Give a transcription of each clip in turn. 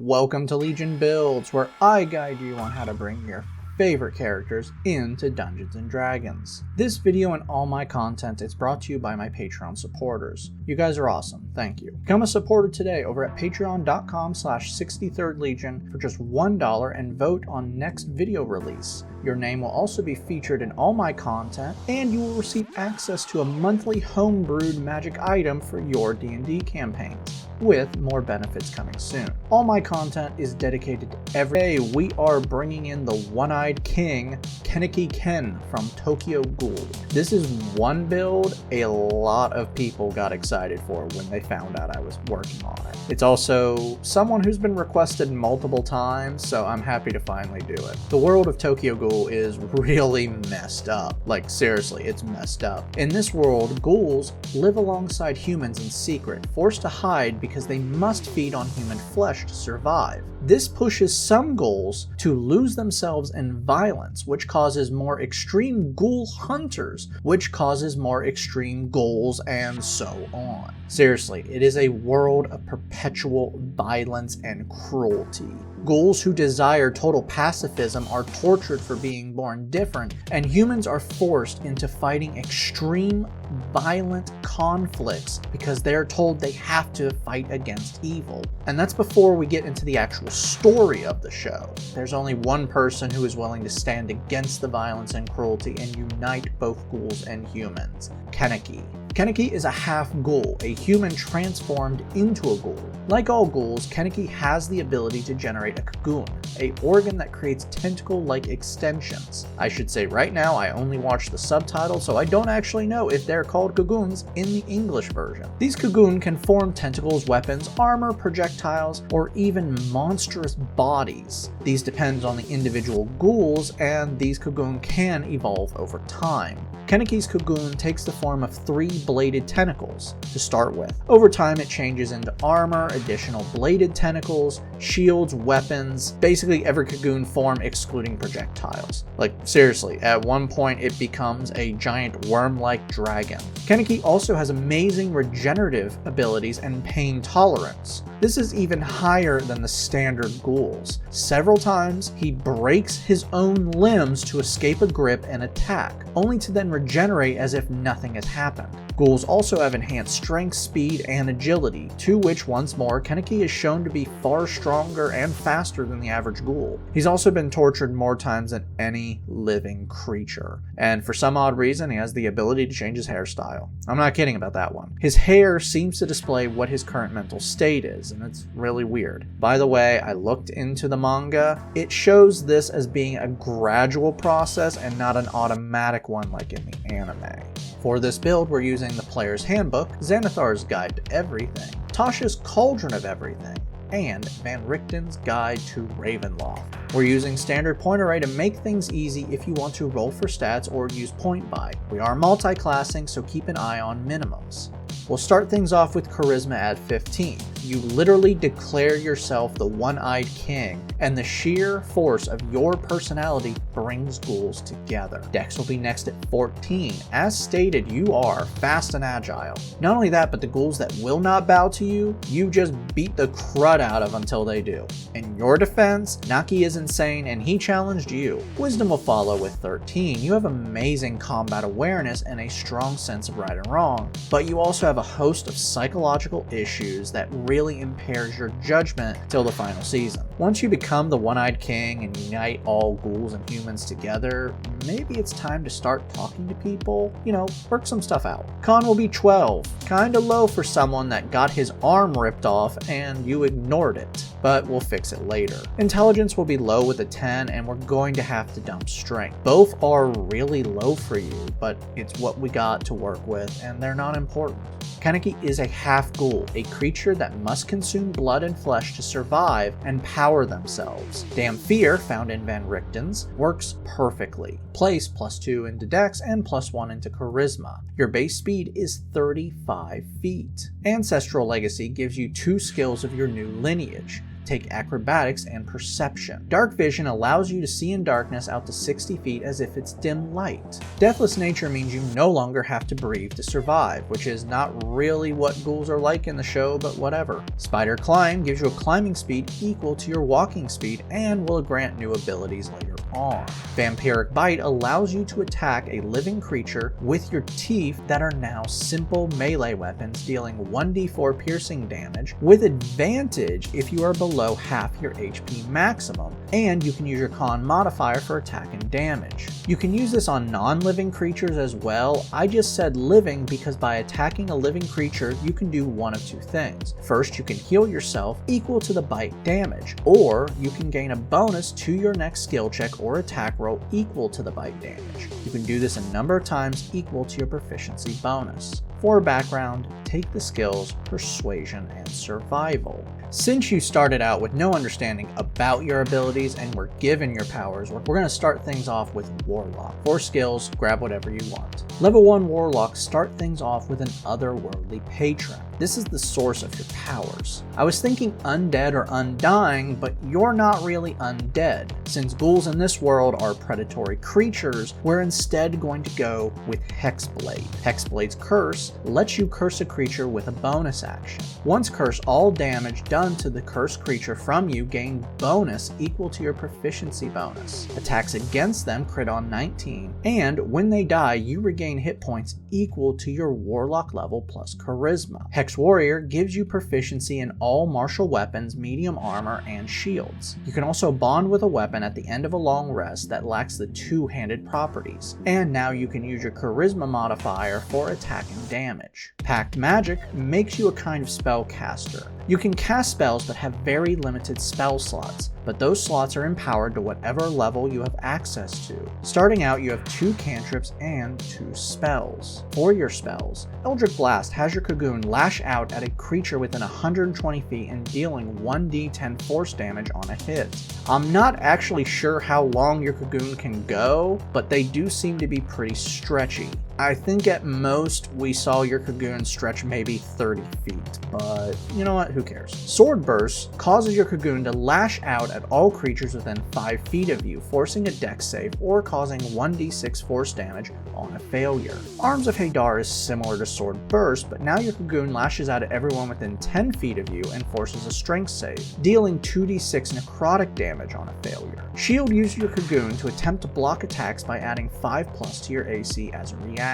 Welcome to Legion Builds, where I guide you on how to bring your favorite characters into Dungeons & Dragons. This video and all my content is brought to you by my Patreon supporters. You guys are awesome, thank you. Become a supporter today over at patreon.com/63rdlegion for just $1 and vote on next video release. Your name will also be featured in all my content, and you will receive access to a monthly homebrewed magic item for your D&D campaigns, with more benefits coming soon. All my content is dedicated to every day. We are bringing in the one-eyed king, Kaneki Ken from Tokyo Ghoul. This is one build a lot of people got excited for when they found out I was working on it. It's also someone who's been requested multiple times, so I'm happy to finally do it. The world of Tokyo Ghoul is really messed up. Like, seriously, it's messed up. In this world, ghouls live alongside humans in secret, forced to hide because they must feed on human flesh to survive. This pushes some ghouls to lose themselves in violence, which causes more extreme ghoul hunters, which causes more extreme ghouls, and so on. Seriously, it is a world of perpetual violence and cruelty. Ghouls who desire total pacifism are tortured for being born different, and humans are forced into fighting extreme, violent conflicts because they're told they have to fight against evil. And that's before we get into the actual story of the show. There's only one person who is willing to stand against the violence and cruelty and unite both ghouls and humans: Kaneki. Kaneki is a half-ghoul, a human transformed into a ghoul. Like all ghouls, Kaneki has the ability to generate a cocoon, an organ that creates tentacle-like extensions. I should say right now I only watch the subtitles, so I don't actually know if they're called cocoons in the English version. These cocoon can form tentacles, weapons, armor, projectiles, or even monstrous bodies. These depend on the individual ghouls, and these cocoon can evolve over time. Kaneki's cocoon takes the form of 3 bladed tentacles to start with. Over time it changes into armor, additional bladed tentacles, shields, weapons, basically every cocoon form excluding projectiles. Like, seriously, at one point it becomes a giant worm-like dragon. Kaneki also has amazing regenerative abilities and pain tolerance. This is even higher than the standard ghouls. Several times he breaks his own limbs to escape a grip and attack, only to then regenerate as if nothing has happened. Ghouls also have enhanced strength, speed, and agility, to which once more Kaneki is shown to be far stronger and faster than the average ghoul. He's also been tortured more times than any living creature, and for some odd reason he has the ability to change his hairstyle. I'm not kidding about that one. His hair seems to display what his current mental state is, and it's really weird. By the way, I looked into the manga. It shows this as being a gradual process and not an automatic one like in the anime. For this build, we're using the Player's Handbook, Xanathar's Guide to Everything, Tasha's Cauldron of Everything, and Van Richten's Guide to Ravenloft. We're using standard point array to make things easy if you want to roll for stats or use point buy. We are multi-classing, so keep an eye on minimums. We'll start things off with Charisma at 15. You literally declare yourself the one-eyed king, and the sheer force of your personality brings ghouls together. Dex will be next at 14. As stated, you are fast and agile. Not only that, but the ghouls that will not bow to you, you just beat the crud out of until they do. In your defense, Naki is insane and he challenged you. Wisdom will follow with 13. You have amazing combat awareness and a strong sense of right and wrong, but you also have a host of psychological issues that really impairs your judgment till the final season. Once you become the one-eyed king and unite all ghouls and humans together, maybe it's time to start talking to people, work some stuff out. Con will be 12, kinda low for someone that got his arm ripped off and you ignored it, but we'll fix it later. Intelligence will be low with a 10, and we're going to have to dump strength. Both are really low for you, but it's what we got to work with, and they're not important. Kaneki is a half-ghoul, a creature that must consume blood and flesh to survive and power themselves. Dhampir, found in Van Richten's, works perfectly. Place +2 into Dex and +1 into Charisma. Your base speed is 35 feet. Ancestral Legacy gives you 2 skills of your new lineage. Take acrobatics and perception. Dark vision allows you to see in darkness out to 60 feet as if it's dim light. Deathless nature means you no longer have to breathe to survive, which is not really what ghouls are like in the show, but whatever. Spider climb gives you a climbing speed equal to your walking speed and will grant new abilities later on. Vampiric bite allows you to attack a living creature with your teeth that are now simple melee weapons, dealing 1d4 piercing damage with advantage if you are below half your HP maximum, and you can use your con modifier for attack and damage. You can use this on non-living creatures as well. I just said living because by attacking a living creature you can do one of two things. First, you can heal yourself equal to the bite damage, or you can gain a bonus to your next skill check or attack roll equal to the bite damage. You can do this a number of times equal to your proficiency bonus. For background, take the skills Persuasion and Survival. Since you started out with no understanding about your abilities and were given your powers, we're going to start things off with Warlock. For skills, grab whatever you want. Level 1 Warlock start things off with an otherworldly patron. This is the source of your powers. I was thinking undead or undying, but you're not really undead. Since ghouls in this world are predatory creatures, we're instead going to go with Hexblade. Hexblade's curse lets you curse a creature with a bonus action. Once cursed, all damage done to the cursed creature from you gain bonus equal to your proficiency bonus. Attacks against them crit on 19, and when they die, you regain hit points equal to your Warlock level plus Charisma. Hex Warrior gives you proficiency in all martial weapons, medium armor, and shields. You can also bond with a weapon at the end of a long rest that lacks the two-handed properties, and now you can use your Charisma modifier for attack and damage. Pact Magic makes you a kind of spellcaster. You can cast spells but have very limited spell slots, but those slots are empowered to whatever level you have access to. Starting out, you have 2 cantrips and 2 spells. For your spells, Eldritch Blast has your Cocoon lash out at a creature within 120 feet and dealing 1d10 force damage on a hit. I'm not actually sure how long your Cocoon can go, but they do seem to be pretty stretchy. I think at most we saw your Cocoon stretch maybe 30 feet, but you know what, who cares? Sword Burst causes your Cocoon to lash out at all creatures within 5 feet of you, forcing a dex save or causing 1d6 force damage on a failure. Arms of Hadar is similar to Sword Burst, but now your Cocoon lashes out at everyone within 10 feet of you and forces a strength save, dealing 2d6 necrotic damage on a failure. Shield uses your Cocoon to attempt to block attacks by adding 5+ to your AC as a reaction.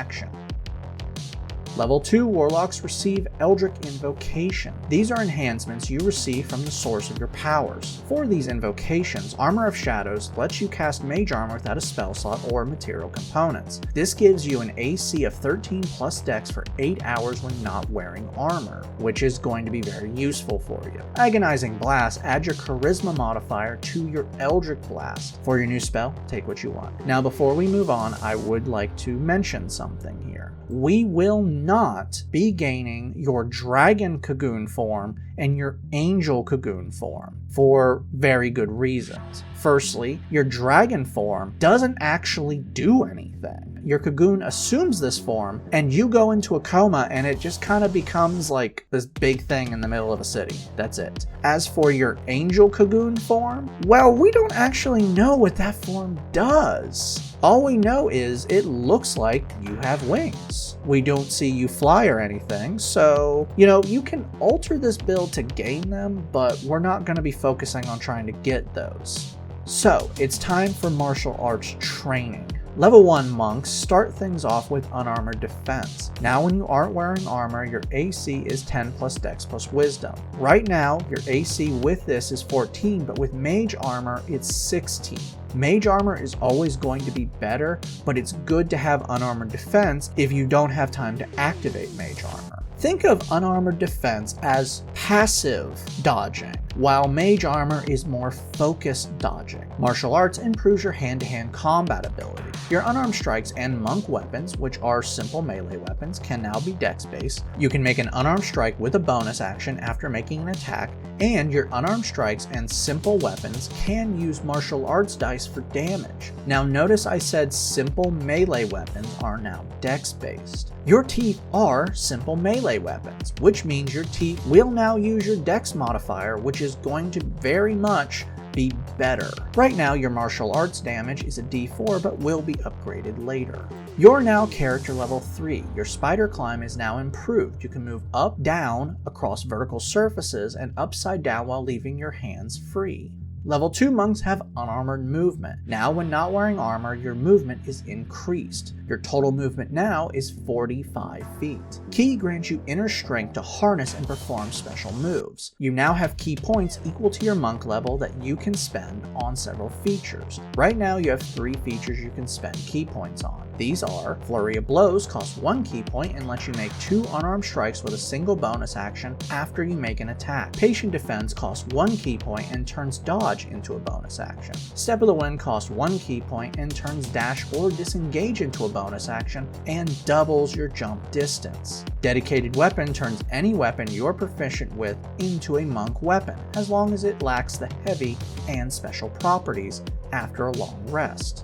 Level 2 Warlocks receive Eldritch Invocation. These are enhancements you receive from the source of your powers. For these invocations, Armor of Shadows lets you cast Mage Armor without a spell slot or material components. This gives you an AC of 13 plus Dex for 8 hours when not wearing armor, which is going to be very useful for you. Agonizing Blast adds your Charisma modifier to your Eldritch Blast. For your new spell, take what you want. Now before we move on, I would like to mention something here. We will not be gaining your Dragon Cocoon form and your Angel Cocoon form for very good reasons. Firstly, your Dragon form doesn't actually do anything. Your Cocoon assumes this form and you go into a coma and it just kind of becomes like this big thing in the middle of a city. That's it. As for your Angel Cocoon form, well, we don't actually know what that form does. All we know is it looks like you have wings. We don't see you fly or anything, so, you can alter this build to gain them, but we're not going to be focusing on trying to get those. So, it's time for martial arts training. Level 1 monks start things off with unarmored defense. Now when you aren't wearing armor, your AC is 10 plus Dex plus Wisdom. Right now, your AC with this is 14, but with mage armor, it's 16. Mage armor is always going to be better, but it's good to have unarmored defense if you don't have time to activate mage armor. Think of unarmored defense as passive dodging, while mage armor is more focused dodging. Martial arts improves your hand-to-hand combat ability. Your unarmed strikes and monk weapons, which are simple melee weapons, can now be dex-based. You can make an unarmed strike with a bonus action after making an attack, and your unarmed strikes and simple weapons can use martial arts dice for damage. Now notice I said simple melee weapons are now dex-based. Your teeth are simple melee weapons, which means your teeth will now use your dex modifier, which is is going to very much be better. Right now, your martial arts damage is a D4 but will be upgraded later. You're now character level 3. Your spider climb is now improved. You can move up, down, across vertical surfaces, and upside down while leaving your hands free. Level 2 monks have unarmored movement. Now when not wearing armor, your movement is increased. Your total movement now is 45 feet. Ki grants you inner strength to harness and perform special moves. You now have ki points equal to your monk level that you can spend on several features. Right now you have 3 features you can spend ki points on. These are Flurry of Blows, costs 1 ki point and lets you make 2 unarmed strikes with a single bonus action after you make an attack. Patient Defense costs 1 ki point and turns dodge into a bonus action. Step of the Wind costs 1 ki point and turns dash or disengage into a bonus action and doubles your jump distance. Dedicated Weapon turns any weapon you're proficient with into a monk weapon, as long as it lacks the heavy and special properties after a long rest.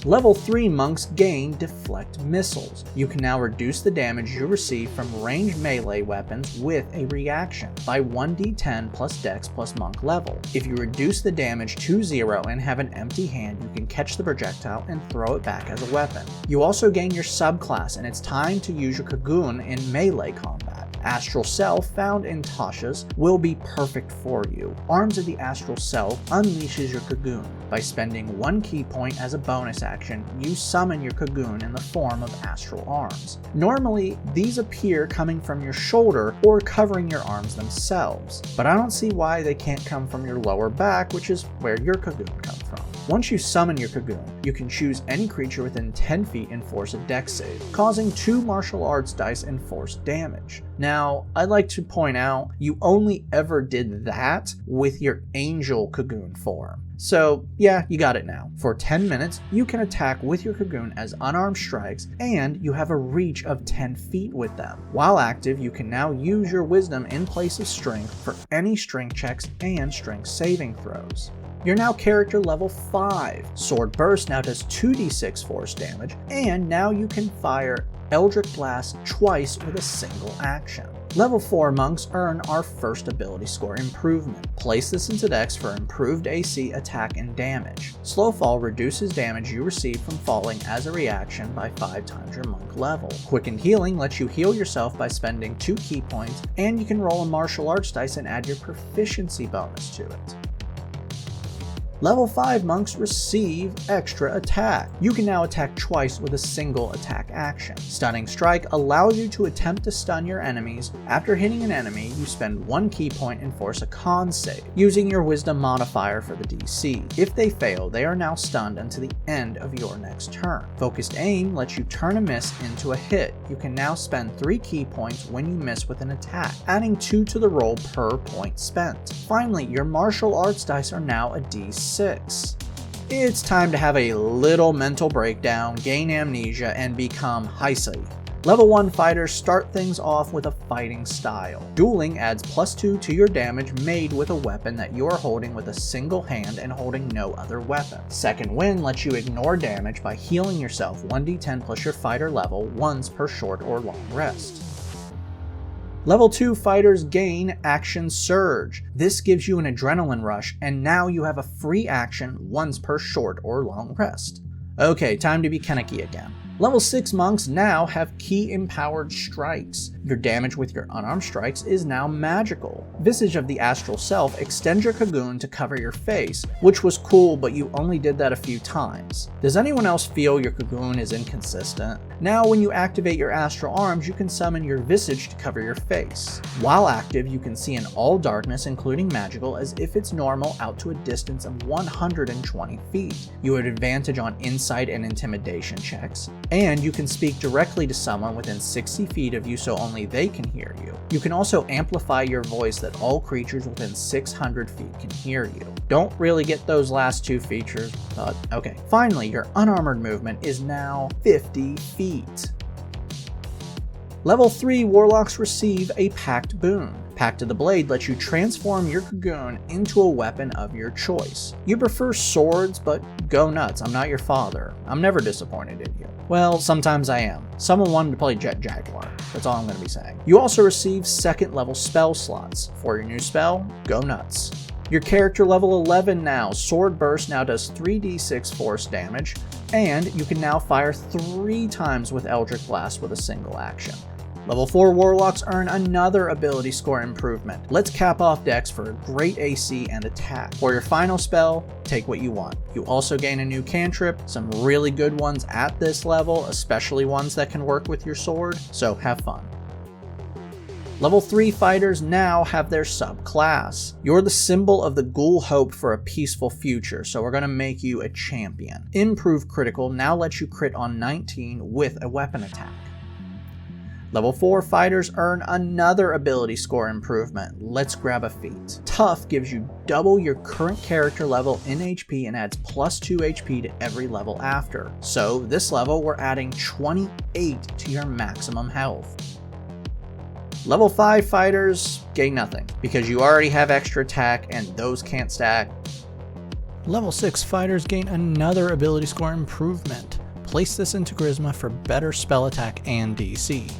Level 3 monks gain Deflect Missiles. You can now reduce the damage you receive from ranged melee weapons with a reaction by 1d10 plus dex plus monk level. If you reduce the damage to 0 and have an empty hand, you can catch the projectile and throw it back as a weapon. You also gain your subclass, and it's time to use your Cocoon in melee combat. Astral Self, found in Tasha's, will be perfect for you. Arms of the Astral Self unleashes your Cocoon. By spending 1 ki point as a bonus action, you summon your Cocoon in the form of Astral Arms. Normally, these appear coming from your shoulder or covering your arms themselves, but I don't see why they can't come from your lower back, which is where your Cocoon comes from. Once you summon your Cocoon, you can choose any creature within 10 feet and force a dex save, causing 2 martial arts dice and force damage. Now, I'd like to point out, you only ever did that with your Angel Cocoon form. So yeah, you got it now. For 10 minutes, you can attack with your Cocoon as unarmed strikes, and you have a reach of 10 feet with them. While active, you can now use your Wisdom in place of Strength for any strength checks and strength saving throws. You're now character level 5. Sword Burst now does 2d6 force damage, and now you can fire Eldritch Blast twice with a single action. Level 4 monks earn our first ability score improvement. Place this into Dex for improved AC, attack, and damage. Slow Fall reduces damage you receive from falling as a reaction by 5 times your monk level. Quickened Healing lets you heal yourself by spending 2 ki points, and you can roll a martial arts dice and add your proficiency bonus to it. Level 5 monks receive extra attack. You can now attack twice with a single attack action. Stunning Strike allows you to attempt to stun your enemies. After hitting an enemy, you spend 1 ki point and force a con save, using your Wisdom modifier for the DC. If they fail, they are now stunned until the end of your next turn. Focused Aim lets you turn a miss into a hit. You can now spend 3 ki points when you miss with an attack, adding 2 to the roll per point spent. Finally, your martial arts dice are now a D6. It's time to have a little mental breakdown, gain amnesia, and become Heisei. Level 1 fighters start things off with a fighting style. Dueling adds +2 to your damage made with a weapon that you are holding with a single hand and holding no other weapon. Second Wind lets you ignore damage by healing yourself 1d10 plus your fighter level once per short or long rest. Level 2 fighters gain Action Surge. This gives you an adrenaline rush, and now you have a free action once per short or long rest. Okay, time to be Kaneki again. Level 6 monks now have ki empowered strikes. Your damage with your unarmed strikes is now magical. Visage of the Astral Self extends your Cocoon to cover your face, which was cool, but you only did that a few times. Does anyone else feel your Cocoon is inconsistent? Now when you activate your Astral Arms, you can summon your Visage to cover your face. While active, you can see in all darkness, including magical, as if it's normal out to a distance of 120 feet. You have advantage on insight and intimidation checks, and you can speak directly to someone within 60 feet of you so only they can hear you. You can also amplify your voice that all creatures within 600 feet can hear you. Don't really get those last 2 features, but okay. Finally, your unarmored movement is now 50 feet. Level 3 Warlocks receive a Pact Boon. Pact of the Blade lets you transform your Cocoon into a weapon of your choice. You prefer swords, but go nuts, I'm not your father. I'm never disappointed in you. Well, sometimes I am. Someone wanted to play Jet Jaguar. That's all I'm going to be saying. You also receive second level spell slots. For your new spell, go nuts. Your character level 11 now. Sword Burst now does 3d6 force damage, and you can now fire 3 times with Eldritch Blast with a single action. Level 4 Warlocks earn another ability score improvement. Let's cap off Dex for a great AC and attack. For your final spell, take what you want. You also gain a new cantrip, some really good ones at this level, especially ones that can work with your sword, so have fun. Level 3 fighters now have their subclass. You're the symbol of the Ghoul hope for a peaceful future, so we're going to make you a champion. Improved Critical now lets you crit on 19 with a weapon attack. Level 4 fighters earn another ability score improvement. Let's grab a feat. Tough gives you double your current character level in HP and adds plus 2 HP to every level after. So this level we're adding 28 to your maximum health. Level 5 fighters gain nothing, because you already have extra attack and those can't stack. Level 6 fighters gain another ability score improvement. Place this into Charisma for better spell attack and DC.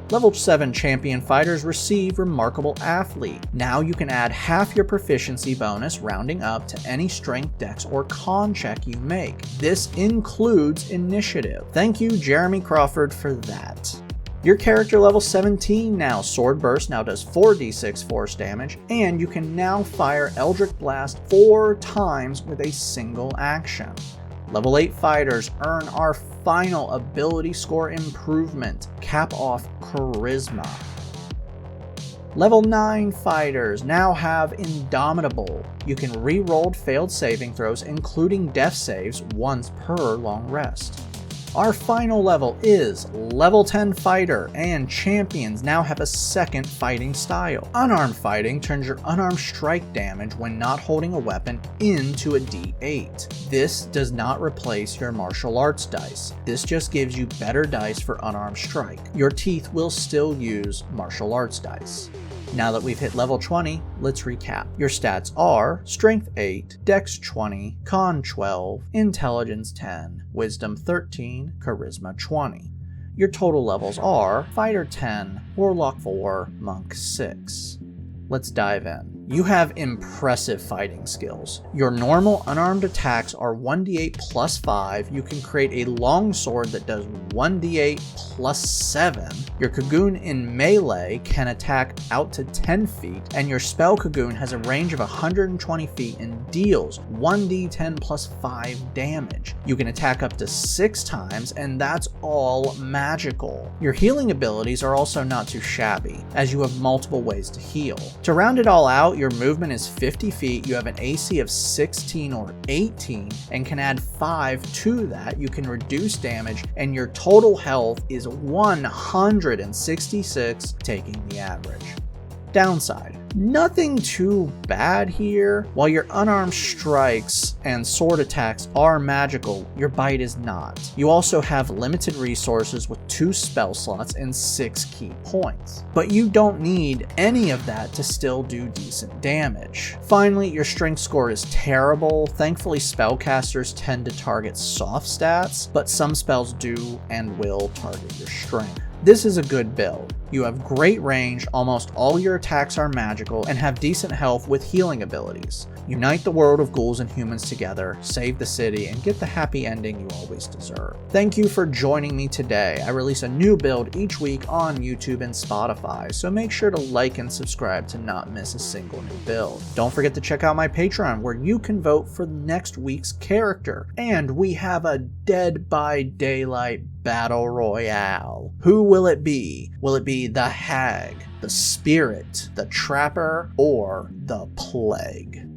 Level 7 champion fighters receive Remarkable Athlete. Now you can add half your proficiency bonus rounding up to any strength, dex, or con check you make. This includes initiative. Thank you, Jeremy Crawford, for that. Your character level 17 now. Sword Burst now does 4d6 force damage, and you can now fire Eldritch Blast 4 times with a single action. Level 8 fighters earn our final ability score improvement, cap off Charisma. Level 9 fighters now have Indomitable. You can re-roll failed saving throws, including death saves, once per long rest. Our final level is level 10 fighter, and champions now have a second fighting style. Unarmed fighting turns your unarmed strike damage when not holding a weapon into a D8. This does not replace your martial arts dice. This just gives you better dice for unarmed strike. Your teeth will still use martial arts dice. Now that we've hit level 20, let's recap. Your stats are Strength 8, Dex 20, Con 12, Intelligence 10, Wisdom 13, Charisma 20. Your total levels are Fighter 10, Warlock 4, Monk 6. Let's dive in. You have impressive fighting skills. Your normal unarmed attacks are 1d8 plus 5. You can create a longsword that does 1d8 plus 7. Your Cocoon in melee can attack out to 10 feet, and your spell Cocoon has a range of 120 feet and deals 1d10 plus 5 damage. You can attack up to 6 times, and that's all magical. Your healing abilities are also not too shabby, as you have multiple ways to heal. To round it all out, your movement is 50 feet, you have an AC of 16 or 18, and can add 5 to that. You can reduce damage, and your total health is 166, taking the average. Downside. Nothing too bad here. While your unarmed strikes and sword attacks are magical, your bite is not. You also have limited resources with 2 spell slots and 6 key points. But you don't need any of that to still do decent damage. Finally, your strength score is terrible. Thankfully, spellcasters tend to target soft stats, but some spells do and will target your strength. This is a good build. You have great range, almost all your attacks are magical, and have decent health with healing abilities. Unite the world of ghouls and humans together, save the city, and get the happy ending you always deserve. Thank you for joining me today. I release a new build each week on YouTube and Spotify, so make sure to like and subscribe to not miss a single new build. Don't forget to check out my Patreon, where you can vote for next week's character. And we have a Dead by Daylight Battle Royale. Who will it be? Will it be the Hag, the Spirit, the Trapper, or the Plague?